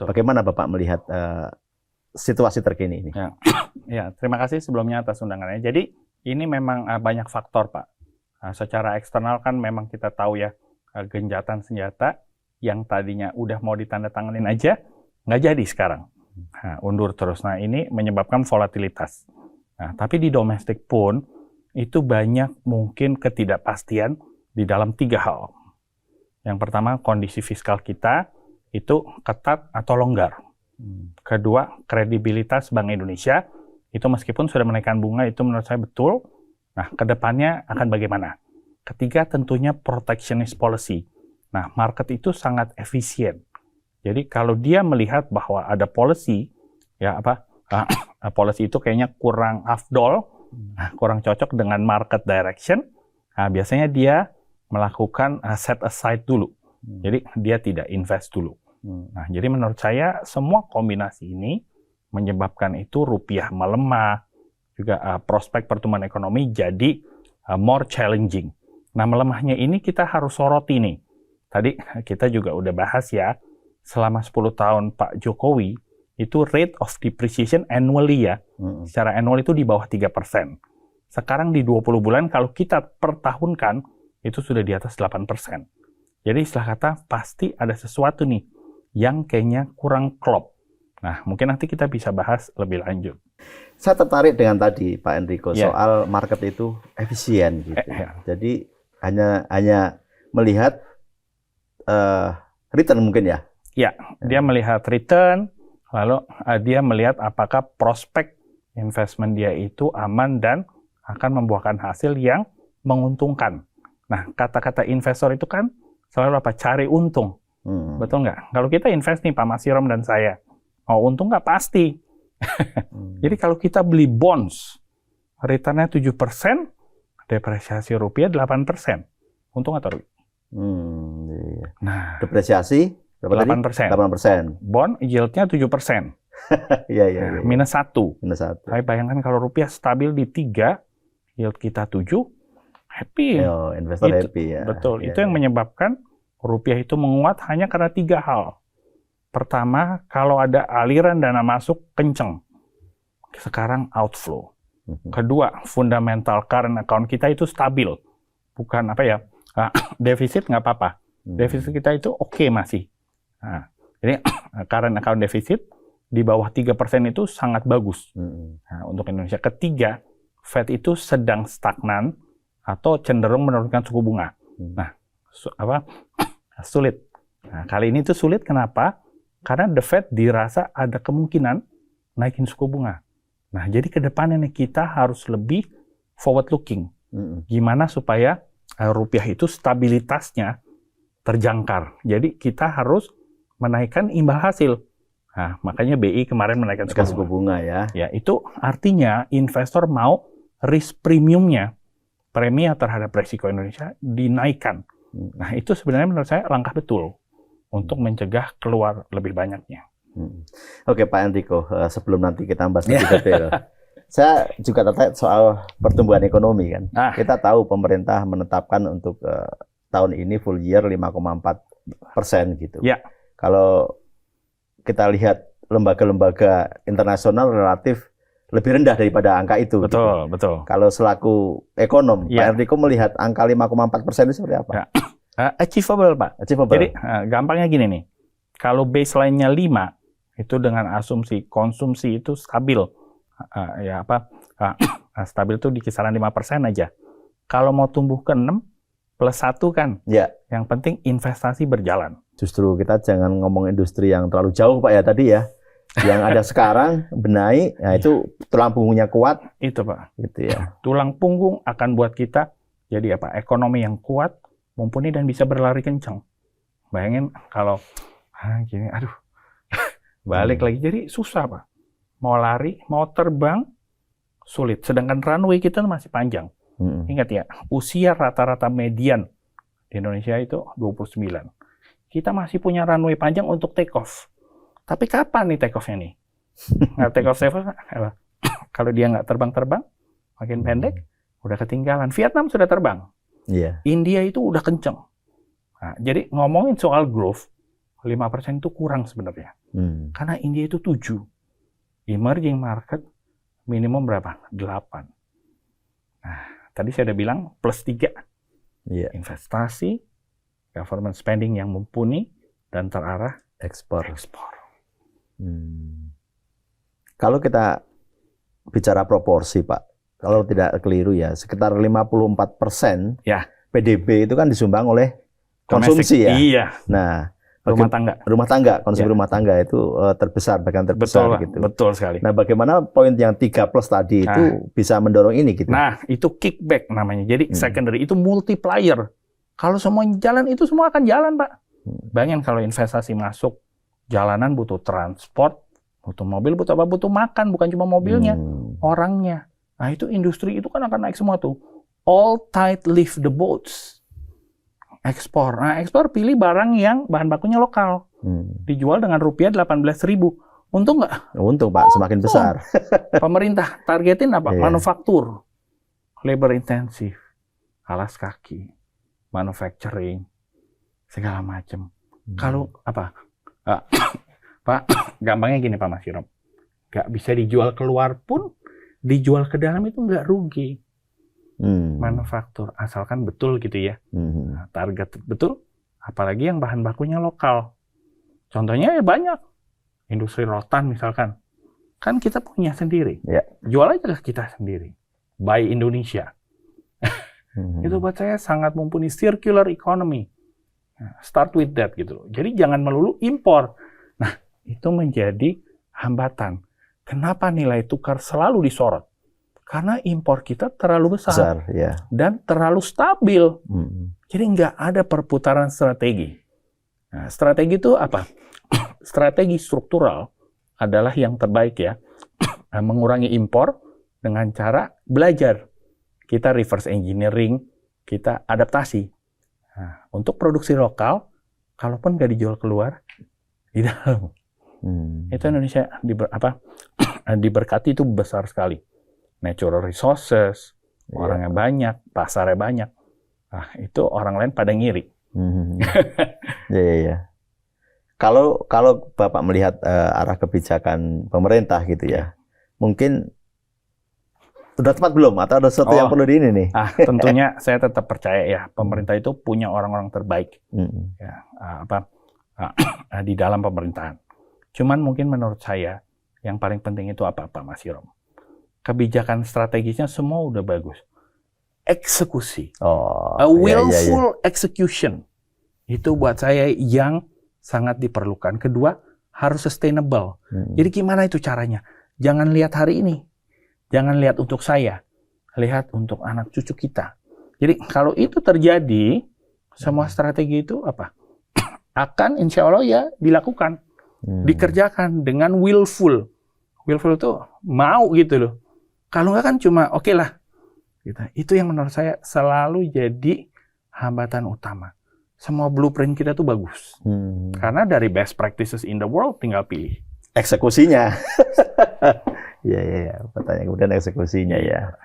Betul. Bagaimana Bapak melihat situasi terkini ini? Ya, terima kasih sebelumnya atas undangannya. Jadi ini memang banyak faktor, Pak. Secara eksternal kan memang kita tahu ya, genjatan senjata yang tadinya udah mau ditandatanganin aja, nggak jadi sekarang. Undur terus. Nah, ini menyebabkan volatilitas. Nah, tapi di domestik pun, itu banyak mungkin ketidakpastian di dalam 3 hal. Yang pertama, kondisi fiskal kita itu ketat atau longgar. Kedua, kredibilitas Bank Indonesia, itu meskipun sudah menaikkan bunga, itu menurut saya betul. Nah, ke depannya akan bagaimana? Ketiga, tentunya protectionist policy. Nah, market itu sangat efisien. Jadi, kalau dia melihat bahwa ada policy, policy itu kayaknya kurang afdol, kurang cocok dengan market direction, biasanya dia melakukan set aside dulu. Jadi, dia tidak invest dulu. Nah, jadi menurut saya semua kombinasi ini menyebabkan itu rupiah melemah, juga prospek pertumbuhan ekonomi jadi more challenging. Nah, melemahnya ini kita harus soroti nih. Tadi kita juga udah bahas ya, selama 10 tahun Pak Jokowi, itu rate of depreciation annually ya, secara annual itu di bawah 3%. Sekarang di 20 bulan kalau kita pertahunkan, itu sudah di atas 8%. Jadi istilah kata pasti ada sesuatu nih yang kayaknya kurang klop. Nah, mungkin nanti kita bisa bahas lebih lanjut. Saya tertarik dengan tadi Pak Enrico soal market itu efisien gitu. Jadi hanya melihat return mungkin ya. Ya, dia melihat return, lalu dia melihat apakah prospek investment dia itu aman dan akan membuahkan hasil yang menguntungkan. Nah, kata-kata investor itu kan selalu apa? Cari untung. Betul nggak? Kalau kita invest nih, Pak Masirom dan saya, mau untung nggak? Pasti. Jadi kalau kita beli bonds, return-nya 7%, depresiasi rupiah 8%. Untung atau rugi? Iya. Nah, depresiasi berapa 8%. 8%. Bond yield-nya 7%. Iya. Minus 1. Minus 1. Saya bayangkan kalau rupiah stabil di 3, yield kita 7, happy. Investor happy ya. Betul. Itu yang menyebabkan rupiah itu menguat hanya karena 3 hal. Pertama, kalau ada aliran dana masuk kenceng. Sekarang outflow. Kedua, fundamental current account kita itu stabil. Bukan defisit nggak apa-apa. Defisit kita itu oke masih. Nah, jadi current account defisit di bawah 3% itu sangat bagus. Nah, untuk Indonesia. Ketiga, Fed itu sedang stagnan atau cenderung menurunkan suku bunga. Nah, sulit. Nah, kali ini tuh sulit kenapa? Karena the Fed dirasa ada kemungkinan naikin suku bunga. Nah, jadi ke depannya nih kita harus lebih forward looking. Gimana supaya rupiah itu stabilitasnya terjangkar. Jadi kita harus menaikkan imbal hasil. Nah, makanya BI kemarin menaikkan suku bunga ya. Ya, itu artinya investor mau risk premiumnya, premia terhadap resiko Indonesia dinaikkan. Nah, itu sebenarnya menurut saya langkah betul untuk mencegah keluar lebih banyaknya. Oke, Pak Enrico, sebelum nanti kita bahas lebih detail, saya juga tertarik soal pertumbuhan ekonomi kan. Kita tahu pemerintah menetapkan untuk tahun ini full year 5,4% gitu. Ya. Kalau kita lihat lembaga-lembaga internasional relatif lebih rendah daripada angka itu. Betul, gitu. betul. Kalau selaku ekonom, Pak Enrico melihat angka 5,4% itu seperti apa? Achievable, Pak. Achievable. Jadi gampangnya gini nih, kalau baseline-nya 5, itu dengan asumsi konsumsi itu stabil. Stabil itu di kisaran 5% aja. Kalau mau tumbuh ke 6, plus 1 kan. Ya. Yang penting investasi berjalan. Justru kita jangan ngomong industri yang terlalu jauh, Pak, ya tadi ya. Yang ada sekarang, benahi, nah itu tulang punggungnya kuat. Itu, Pak. Gitu ya. Tulang punggung akan buat kita jadi ekonomi yang kuat, mumpuni dan bisa berlari kencang. Bayangin kalau gini, aduh, balik lagi. Jadi susah, Pak. Mau lari, mau terbang, sulit. Sedangkan runway kita masih panjang. Ingat ya, usia rata-rata median di Indonesia itu 29. Kita masih punya runway panjang untuk take off. Tapi kapan nih take off-nya nih? Take off, kalau dia nggak terbang-terbang, makin pendek, udah ketinggalan. Vietnam sudah terbang. Yeah. India itu udah kenceng. Nah, jadi ngomongin soal growth, 5% itu kurang sebenarnya. Karena India itu 7. Emerging market minimum berapa? 8. Nah, tadi saya udah bilang plus 3. Investasi, government spending yang mumpuni, dan terarah ekspor. Kalau kita bicara proporsi, Pak, kalau tidak keliru ya, sekitar 54% PDB itu kan disumbang oleh konsumsi ya. Iya. Nah, rumah tangga, konsumsi rumah tangga itu bagian terbesar gitu. Betul sekali. Nah, bagaimana poin yang 3+ tadi itu bisa mendorong ini gitu? Nah, itu kickback namanya. Jadi secondary itu multiplier. Kalau semua jalan itu semua akan jalan, Pak. Bayangin kalau investasi masuk, jalanan butuh transport, butuh mobil, butuh apa? Butuh makan, bukan cuma mobilnya, orangnya. Nah, itu industri itu kan akan naik semua tuh. All tide lift the boats. Ekspor. Nah, ekspor pilih barang yang bahan bakunya lokal. Dijual dengan rupiah 18.000. Untung nggak? Untung, Pak. Semakin besar. Pemerintah targetin apa? Manufaktur. Labor intensif. Alas kaki. Manufacturing. Segala macam. Kalau apa? Pak, gampangnya gini Pak Mas Hirom. Nggak bisa dijual keluar pun, dijual ke dalam itu nggak rugi. Manufaktur, asalkan betul gitu ya. Target betul, apalagi yang bahan bakunya lokal. Contohnya ya banyak. Industri rotan misalkan. Kan kita punya sendiri. Jual aja ke kita sendiri. Buy Indonesia. Itu buat saya sangat mumpuni. Circular economy. Start with that gitu loh. Jadi jangan melulu impor. Nah, itu menjadi hambatan. Kenapa nilai tukar selalu disorot? Karena impor kita terlalu besar dan terlalu stabil. Jadi nggak ada perputaran strategi. Nah, strategi itu apa? Strategi struktural adalah yang terbaik ya. Mengurangi impor dengan cara belajar. Kita reverse engineering, kita adaptasi. Nah, untuk produksi lokal, kalaupun nggak dijual keluar, di dalam. Itu Indonesia diberkati itu besar sekali. Natural resources, orangnya banyak, pasarnya banyak. Nah, itu orang lain pada ngiri. Kalau Bapak melihat arah kebijakan pemerintah gitu ya, mungkin sudah tepat belum? Atau ada sesuatu yang perlu di ini nih? Tentunya saya tetap percaya ya, pemerintah itu punya orang-orang terbaik di dalam pemerintahan. Cuman mungkin menurut saya yang paling penting itu apa Pak Mas Hirom? Kebijakan strategisnya semua udah bagus. Eksekusi. Willful execution. Itu buat saya yang sangat diperlukan. Kedua, harus sustainable. Jadi gimana itu caranya? Jangan lihat hari ini. Jangan lihat untuk saya. Lihat untuk anak cucu kita. Jadi kalau itu terjadi, semua strategi itu apa? Akan insya Allah ya dilakukan. Dikerjakan dengan willful. Willful itu mau gitu loh. Kalau nggak kan cuma oke lah. Gitu. Itu yang menurut saya selalu jadi hambatan utama. Semua blueprint kita tuh bagus. Karena dari best practices in the world tinggal pilih. Eksekusinya. Iya. Pertanyaan kemudian eksekusinya ya.